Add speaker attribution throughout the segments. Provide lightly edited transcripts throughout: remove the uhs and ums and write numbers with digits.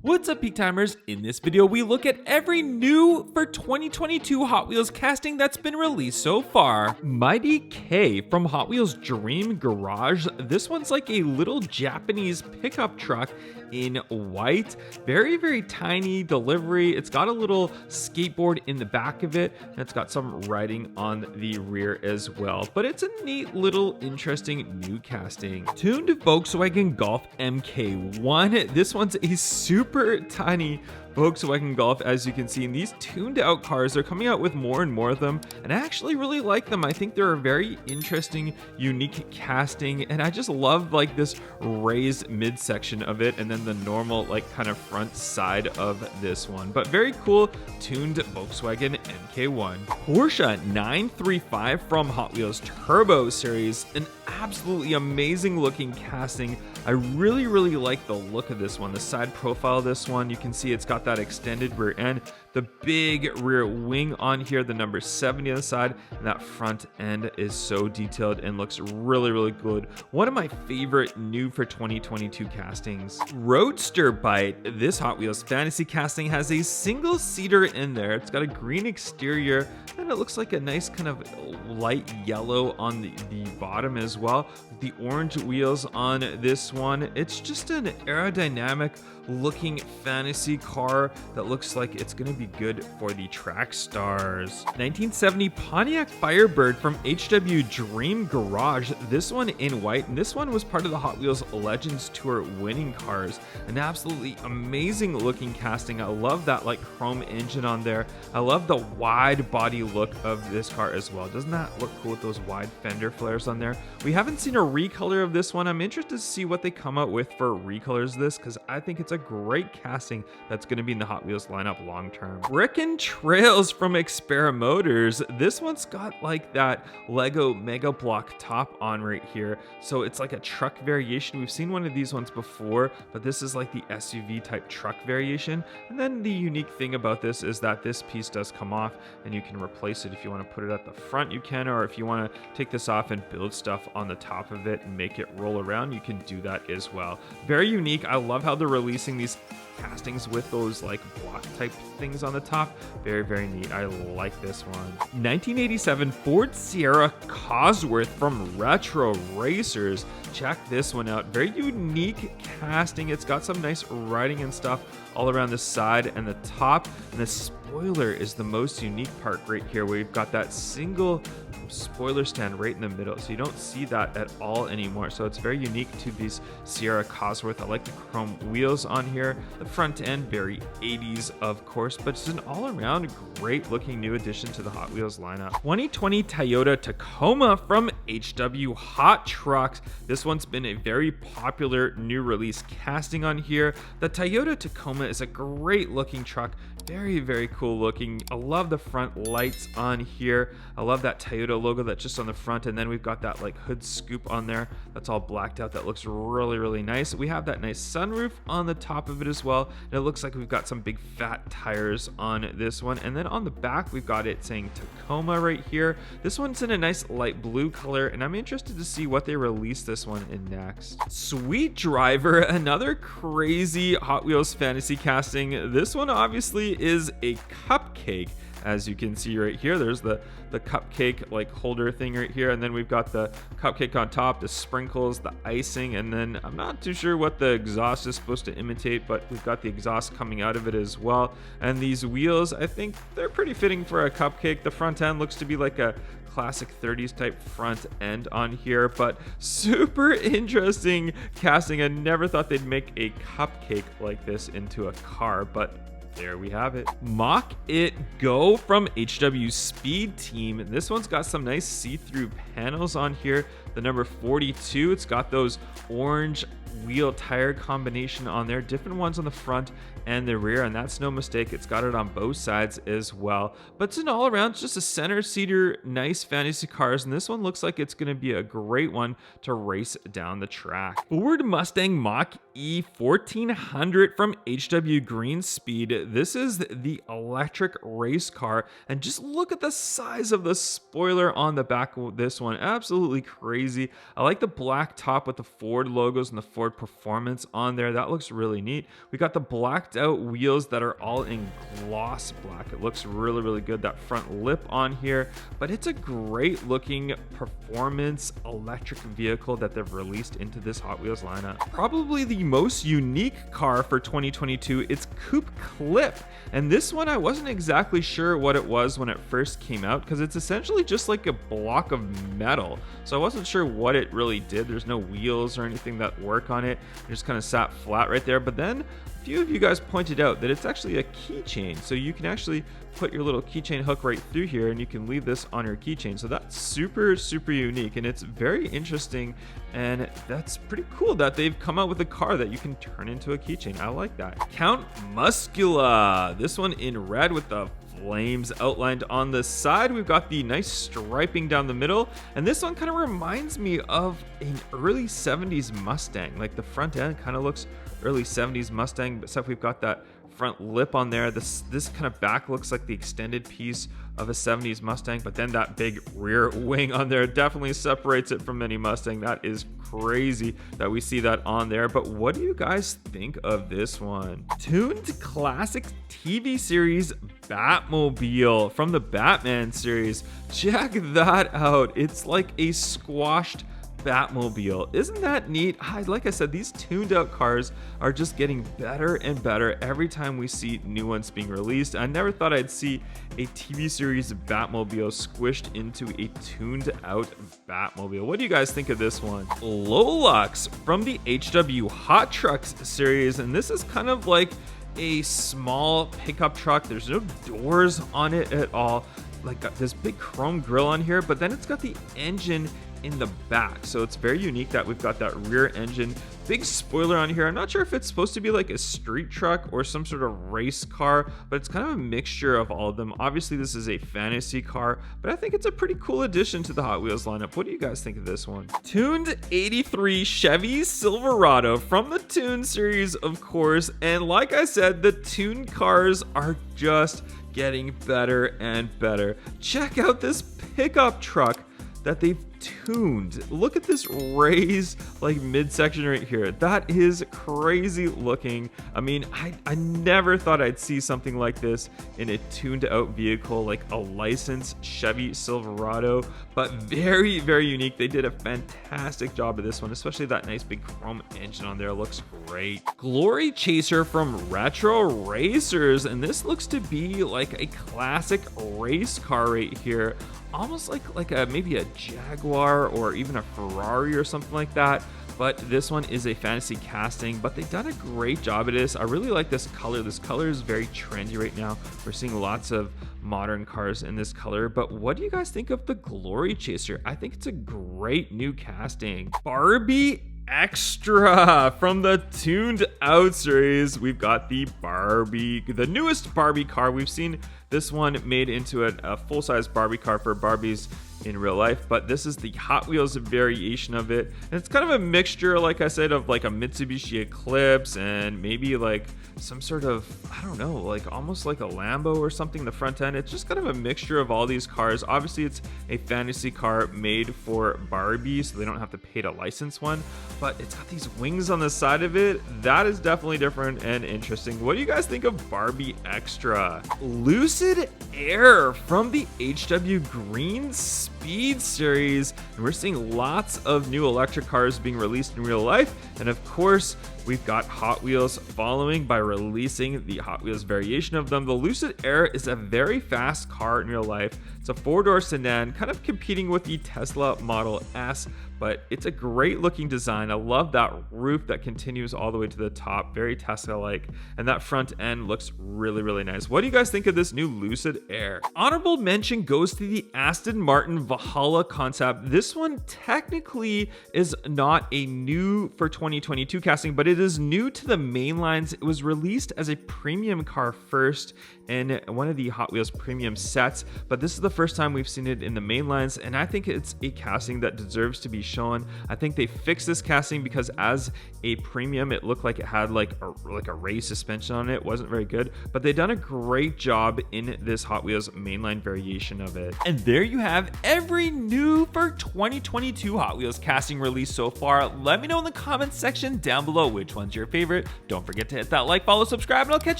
Speaker 1: What's up, Peak Timers? In this video, we look at every new for 2022 Hot Wheels casting that's been released so far. Mighty K from Hot Wheels Dream Garage. This one's like a little Japanese pickup truck in white. Very, very tiny delivery. It's got a little skateboard in the back of it, and it's got some writing on the rear as well. But it's a neat little interesting new casting. Tuned Volkswagen Golf MK1. This one's a super tiny Volkswagen Golf, as you can see. And these tuned out cars, they're coming out with more and more of them, and I actually really like them. I think they're a very interesting, unique casting, and I just love like this raised midsection of it, and then the normal like kind of front side of this one. But very cool tuned Volkswagen MK1. Porsche 935 from Hot Wheels Turbo Series, an absolutely amazing looking casting. I really like the look of this one. The side profile of this one, you can see it's got that extended rear end, the big rear wing on here, the number 70 on the side, and that front end is so detailed and looks really good. One of my favorite new for 2022 castings. Roadster Bite. This Hot Wheels fantasy casting has a single seater in there. It's got a green exterior, and it looks like a nice kind of light yellow on the bottom as well. The orange wheels on this one. It's just an aerodynamic looking fantasy car that looks like it's going to be good for the track stars. 1970 Pontiac Firebird from HW Dream Garage. This one in white, and this one was part of the Hot Wheels Legends Tour winning cars. An absolutely amazing looking casting. I love that like chrome engine on there. I love the wide body look of this car as well. Doesn't that look cool with those wide fender flares on there? We haven't seen a recolor of this one. I'm interested to see what they come out with for recolors of this, because I think it's a great casting that's going to be in the Hot Wheels lineup long term. Frickin' Trails from Xpera Motors. This one's got like that Lego Mega Block top on right here, so it's like a truck variation. We've seen one of these ones before, but this is like the SUV type truck variation. And then the unique thing about this is that this piece does come off, and you can replace it if you want to put it at the front, you can, or if you want to take this off and build stuff on the top of it and make it roll around, you can do that as well. Very unique. I love how they're releasing these castings with those like block type things on the top. Very neat. I like this one. 1987 Ford Sierra Cosworth from Retro Racers. Check this one out. Very unique casting. It's got some nice writing and stuff all around the side and the top, and the spoiler is the most unique part right here, where you've got that single spoiler stand right in the middle, so you don't see that at all anymore. So it's very unique to these Sierra Cosworth. I like the chrome wheels on here. The front end, very 80s of course, but it's an all-around great looking new addition to the Hot Wheels lineup. 2020 Toyota Tacoma from HW Hot Trucks. This one's been a very popular new release casting on here. The Toyota Tacoma is a great looking truck. Very cool looking. I love the front lights on here. I love that Toyota logo that's just on the front, and then we've got that like hood scoop on there that's all blacked out. That looks really nice. We have that nice sunroof on the top of it as well, and it looks like we've got some big fat tires on this one. And then on the back we've got it saying Tacoma right here. This one's in a nice light blue color, and I'm interested to see what they release this one in next. Sweet Driver, another crazy Hot Wheels fantasy casting. This one obviously is a cupcake. As you can see right here, there's the cupcake like holder thing right here, and then we've got the cupcake on top, the sprinkles, the icing, and then I'm not too sure what the exhaust is supposed to imitate, but we've got the exhaust coming out of it as well. And these wheels, I think they're pretty fitting for a cupcake. The front end looks to be like a classic 30s type front end on here, but super interesting casting. I never thought they'd make a cupcake like this into a car, but there we have it. MACH-E Go from HW Speed Team. This one's got some nice see-through panels on here. The number 42, it's got those orange wheel tire combination on there, different ones on the front and the rear, and that's no mistake. It's got it on both sides as well. But it's an all-around, it's just a center seater, nice fantasy cars, and this one looks like it's going to be a great one to race down the track. Ford Mustang Mach-E 1400 from HW Green Speed. This is the electric race car, and just look at the size of the spoiler on the back of this one. Absolutely crazy. I like the black top with the Ford logos and the Ford Ford Performance on there. That looks really neat. We got the blacked out wheels that are all in gloss black. It looks really, really good. That front lip on here, but it's a great looking performance electric vehicle that they've released into this Hot Wheels lineup. Probably the most unique car for 2022, it's Coupe Clip. And this one, I wasn't exactly sure what it was when it first came out, because it's essentially just like a block of metal. So I wasn't sure what it really did. There's no wheels or anything that work on it. It just kind of sat flat right there. But then a few of you guys pointed out that it's actually a keychain. So you can actually put your little keychain hook right through here and you can leave this on your keychain. So that's super, super unique, and it's very interesting. And that's pretty cool that they've come out with a car that you can turn into a keychain. I like that. Count MUSCULA. This one in red with the flames outlined on the side. We've got the nice striping down the middle, and this one kind of reminds me of an early 70s Mustang. Like the front end kind of looks early 70s Mustang, except we've got that front lip on there. This kind of back looks like the extended piece of a 70s Mustang, but then that big rear wing on there definitely separates it from any Mustang. That is crazy that we see that on there. But what do you guys think of this one? Tuned classic TV series Batmobile from the Batman series. Check that out. It's like a squashed Batmobile. Isn't that neat? Like I said, these tuned out cars are just getting better and better every time we see new ones being released. I never thought I'd see a TV series Batmobile squished into a tuned out Batmobile. What do you guys think of this one? Lolux from the HW Hot Trucks series, and this is kind of like a small pickup truck. There's no doors on it at all. Like this big chrome grille on here, but then it's got the engine in the back. So it's very unique that we've got that rear engine, big spoiler on here. I'm not sure if it's supposed to be like a street truck or some sort of race car, but it's kind of a mixture of all of them. Obviously this is a fantasy car, but I think it's a pretty cool addition to the Hot Wheels lineup. What do you guys think of this one? Tuned 83 Chevy Silverado from the Tuned series, of course. And like I said, the tuned cars are just getting better and better. Check out this pickup truck that they've tuned. Look at this raised like midsection right here. That is crazy looking. I mean, I never thought I'd see something like this in a tuned out vehicle, like a licensed Chevy Silverado, but very, very unique. They did a fantastic job of this one, especially that nice big chrome engine on there. Looks great. Glory Chaser from Retro Racers, and this looks to be like a classic race car right here. Almost like a maybe a Jaguar or even a Ferrari or something like that. But this one is a fantasy casting, but they've done a great job at this. I really like this color. This color is very trendy right now. We're seeing lots of modern cars in this color. But what do you guys think of the Glory Chaser? I think it's a great new casting. Barbie Extra from the Tuned Out series. We've got the Barbie, the newest Barbie car. We've seen this one made into a full-size Barbie car for Barbies in real life, but this is the Hot Wheels variation of it, and it's kind of a mixture, like I said, of like a Mitsubishi Eclipse and maybe like some sort of, I don't know, like almost like a Lambo or something, the front end. It's just kind of a mixture of all these cars. Obviously it's a fantasy car made for Barbie, so they don't have to pay to license one, but it's got these wings on the side of it. That is definitely different and interesting. What do you guys think of Barbie Extra? Lucid Air from the HW Green Speed series, and we're seeing lots of new electric cars being released in real life, and of course we've got Hot Wheels following by releasing the Hot Wheels variation of them. The Lucid Air is a very fast car in real life. It's a four-door sedan, kind of competing with the Tesla Model S, but it's a great looking design. I love that roof that continues all the way to the top, very Tesla-like, and that front end looks really, really nice. What do you guys think of this new Lucid Air? Honorable mention goes to the Aston Martin Valhalla concept. This one technically is not a new for 2022 casting, but it is new to the main lines. It was released as a premium car first in one of the Hot Wheels premium sets, but this is the first time we've seen it in the main lines, and I think it's a casting that deserves to be shown. I think they fixed this casting because as a premium, it looked like it had like a raised suspension on it. It wasn't very good, but they've done a great job in this Hot Wheels mainline variation of it. And there you have every new for 2022 Hot Wheels casting release so far. Let me know in the comments section down below which one's your favorite. Don't forget to hit that like, follow, subscribe, and I'll catch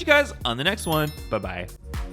Speaker 1: you guys on the next one. Bye bye.